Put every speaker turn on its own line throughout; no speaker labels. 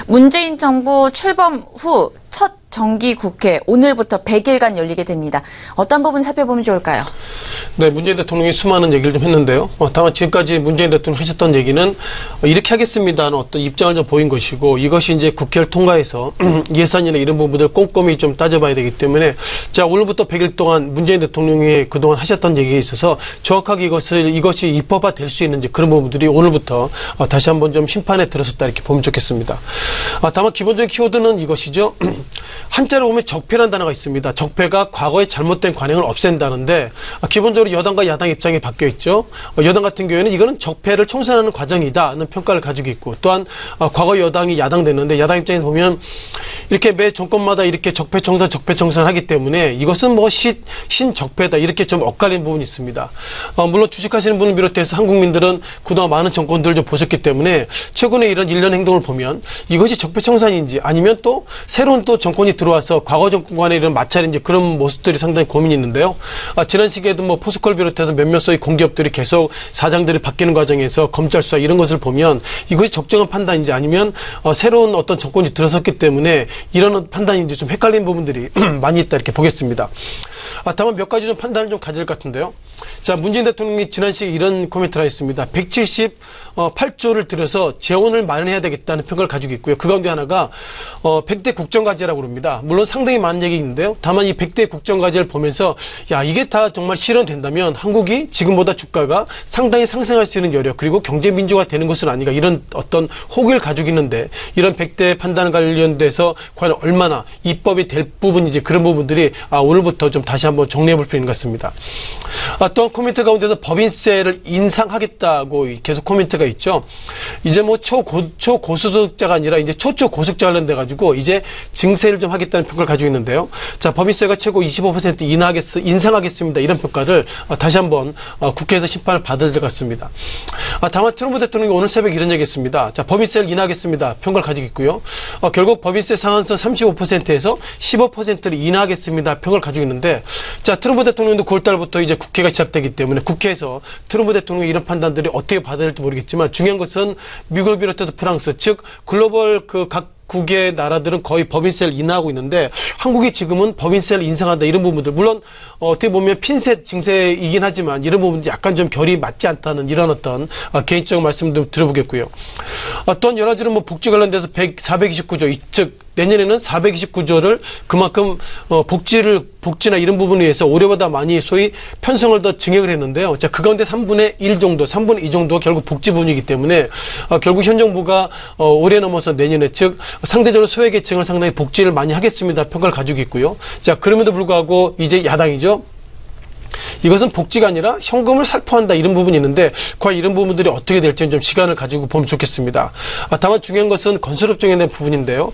문재인 정부 출범 후 첫 정기국회 오늘부터 100일간 열리게 됩니다. 어떤 부분 살펴보면 좋을까요?
네, 문재인 대통령이 수많은 얘기를 좀 했는데요. 다만 지금까지 문재인 대통령이 하셨던 얘기는 이렇게 하겠습니다는 어떤 입장을 좀 보인 것이고, 이것이 이제 국회를 통과해서 예산이나 이런 부분들을 꼼꼼히 좀 따져봐야 되기 때문에, 자, 오늘부터 100일 동안 문재인 대통령이 그동안 하셨던 얘기에 있어서 정확하게 이것이 입법화 될 수 있는지 그런 부분들이 오늘부터 다시 한번 좀 심판에 들어섰다 이렇게 보면 좋겠습니다. 다만 기본적인 키워드는 이것이죠. 한자로 보면 적폐라는 단어가 있습니다. 적폐가 과거의 잘못된 관행을 없앤다는데, 기본적으로 여당과 야당 입장이 바뀌어 있죠. 여당 같은 경우에는 이거는 적폐를 청산하는 과정이다는 평가를 가지고 있고, 또한 과거 여당이 야당 됐는데 야당 입장에서 보면 이렇게 매 정권마다 이렇게 적폐 청산 하기 때문에 이것은 뭐 신적폐다 이렇게 좀 엇갈린 부분이 있습니다. 물론 주식하시는 분을 비롯해서 한국민들은 그동안 많은 정권들을 좀 보셨기 때문에 최근에 이런 일련 행동을 보면 이것이 적폐 청산인지 아니면 또 새로운 또 정권이 들어와서 과거 정권 간의 이런 마찰인지 그런 모습들이 상당히 고민이 있는데요. 지난 시기에도 뭐 포스코를 비롯해서 몇몇 소위 공기업들이 계속 사장들이 바뀌는 과정에서 검찰 수사 이런 것을 보면 이것이 적정한 판단인지 아니면 새로운 어떤 정권이 들어섰기 때문에 이런 판단인지 좀 헷갈린 부분들이 많이 있다 이렇게 보겠습니다. 다만 몇 가지 좀 판단을 좀 가질 것 같은데요. 자, 문재인 대통령이 지난 시기에 이런 코멘트를 했습니다. 178조를 들여서 재원을 마련해야 되겠다는 평가를 가지고 있고요. 그 가운데 하나가 100대 국정과제라고 그럽니다. 물론 상당히 많은 얘기 있는데요. 다만 이 100대 국정과제를 보면서 야, 이게 다 정말 실현된다면 한국이 지금보다 주가가 상당히 상승할 수 있는 여력, 그리고 경제 민주화 되는 것은 아닌가, 이런 어떤 호기를 가지고 있는데, 이런 100대 판단 관련돼서 과연 얼마나 입법이 될 부분인지 그런 부분들이 오늘부터 좀 다시 한번 정리해 볼 필요 있는 것 같습니다. 또한 코멘트 가운데서 법인세를 인상하겠다고 계속 코멘트가 있죠. 이제 뭐 초고소득자가 아니라 이제 초초고속자 관련돼 가지고 이제 증세를 좀 하겠다는 평가를 가지고 있는데요. 자, 법인세가 최고 25% 인상하겠습니다. 이런 평가를 다시 한번 국회에서 심판을 받을 것 같습니다. 다만 트럼프 대통령이 오늘 새벽에 이런 얘기했습니다. 자, 법인세를 인하하겠습니다. 평가를 가지고 있고요. 결국 법인세 상한선 35%에서 15%를 인하하겠습니다. 평가를 가지고 있는데, 자, 트럼프 대통령도 9월달부터 이제 국회가 시작되기 때문에 국회에서 트럼프 대통령의 이런 판단들이 어떻게 받아야 될지 모르겠지만, 중요한 것은 미국을 비롯해서 프랑스, 즉 글로벌 각국의 나라들은 거의 법인세를 인하하고 있는데, 한국이 지금은 법인세를 인상한다 이런 부분들, 물론 어떻게 보면 핀셋 증세이긴 하지만 이런 부분들이 약간 좀 결이 맞지 않다는 이런 어떤 개인적 말씀도 들어보겠고요. 또한 여러 가지로 뭐 복지 관련돼서 429조, 즉 내년에는 429조를 그만큼 복지나 이런 부분에 의해서 올해보다 많이 소위 편성을 더 증액을 했는데요. 자, 그 가운데 3분의 1 정도, 3분의 2 정도가 결국 복지 부분이기 때문에 결국 현 정부가 올해 넘어서 내년에, 즉 상대적으로 소외계층을 상당히 복지를 많이 하겠습니다 평가를 가지고 있고요. 자, 그럼에도 불구하고 이제 야당이죠. 이것은 복지가 아니라 현금을 살포한다 이런 부분이 있는데, 과연 이런 부분들이 어떻게 될지는 좀 시간을 가지고 보면 좋겠습니다. 다만 중요한 것은 건설업종에 대한 부분인데요.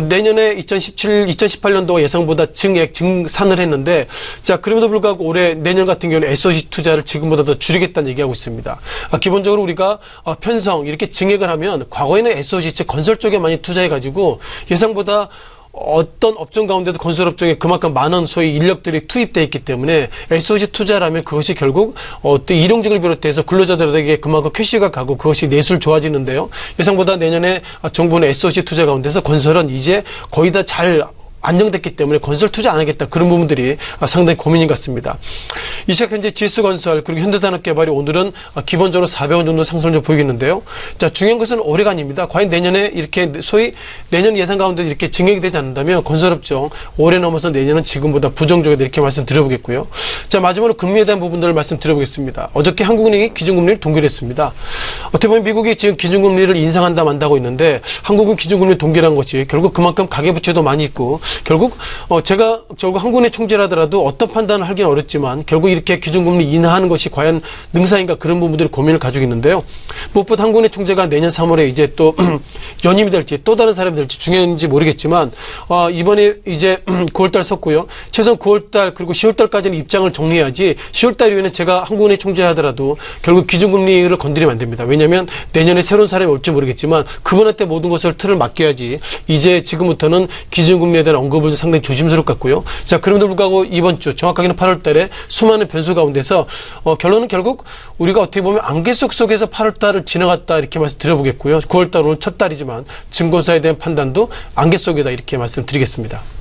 내년에 2018년도가 예상보다 증산을 했는데, 자, 그럼에도 불구하고 내년 같은 경우는 SOC 투자를 지금보다 더 줄이겠다는 얘기하고 있습니다. 기본적으로 우리가 편성 이렇게 증액을 하면 과거에는 SOC, 즉 건설 쪽에 많이 투자해가지고 예상보다 어떤 업종 가운데도 건설업종에 그만큼 많은 소위 인력들이 투입되어 있기 때문에 SOC 투자라면 그것이 결국 또 일용직을 비롯해서 근로자들에게 그만큼 캐시가 가고 그것이 내수를 좋아지는데요. 예상보다 내년에 정부는 SOC 투자 가운데서 건설은 이제 거의 다 잘 안정됐기 때문에 건설 투자 안 하겠다, 그런 부분들이 상당히 고민인 것 같습니다. 이 시각 현재 GS건설 그리고 현대산업개발이 오늘은 기본적으로 400원 정도 상승을 좀 보이겠는데요. 자, 중요한 것은 올해가 아닙니다. 과연 내년에 이렇게 소위 내년 예산 가운데 이렇게 증액이 되지 않는다면 건설업종 올해 넘어서 내년은 지금보다 부정적이다 이렇게 말씀드려보겠고요. 자, 마지막으로 금리에 대한 부분들을 말씀드려보겠습니다. 어저께 한국은행이 기준금리를 동결했습니다. 어떻게 보면 미국이 지금 기준금리를 인상한다 만다고 있는데, 한국은 기준금리 동결한 것이 결국 그만큼 가계부채도 많이 있고, 결국 제가 한국은행 총재라더라도 어떤 판단을 하기는 어렵지만 결국 이렇게 기준금리 인하하는 것이 과연 능사인가, 그런 부분들이 고민을 가지고 있는데요. 무엇보다 한국은행 총재가 내년 3월에 이제 또 연임이 될지 또 다른 사람이 될지 중요한지 모르겠지만, 이번에 이제 9월달 썼고요. 최소한 9월달 그리고 10월달까지는 입장을 정리해야지 10월달 이후에는 제가 한국은행 총재 하더라도 결국 기준금리를 건드리면 안 됩니다. 왜냐하면 내년에 새로운 사람이 올지 모르겠지만 그분한테 모든 것을 틀을 맡겨야지, 이제 지금부터는 기준금리에 대한 언급을 상당히 조심스럽 같고요. 자, 그럼에도 불구하고 이번 주 정확하게는 8월 달에 수많은 변수 가운데서 결론은 결국 우리가 어떻게 보면 안개 속에서 8월 달을 지나갔다 이렇게 말씀드려보겠고요. 9월 달 오늘 첫 달이지만 증권사에 대한 판단도 안개 속이다 이렇게 말씀드리겠습니다.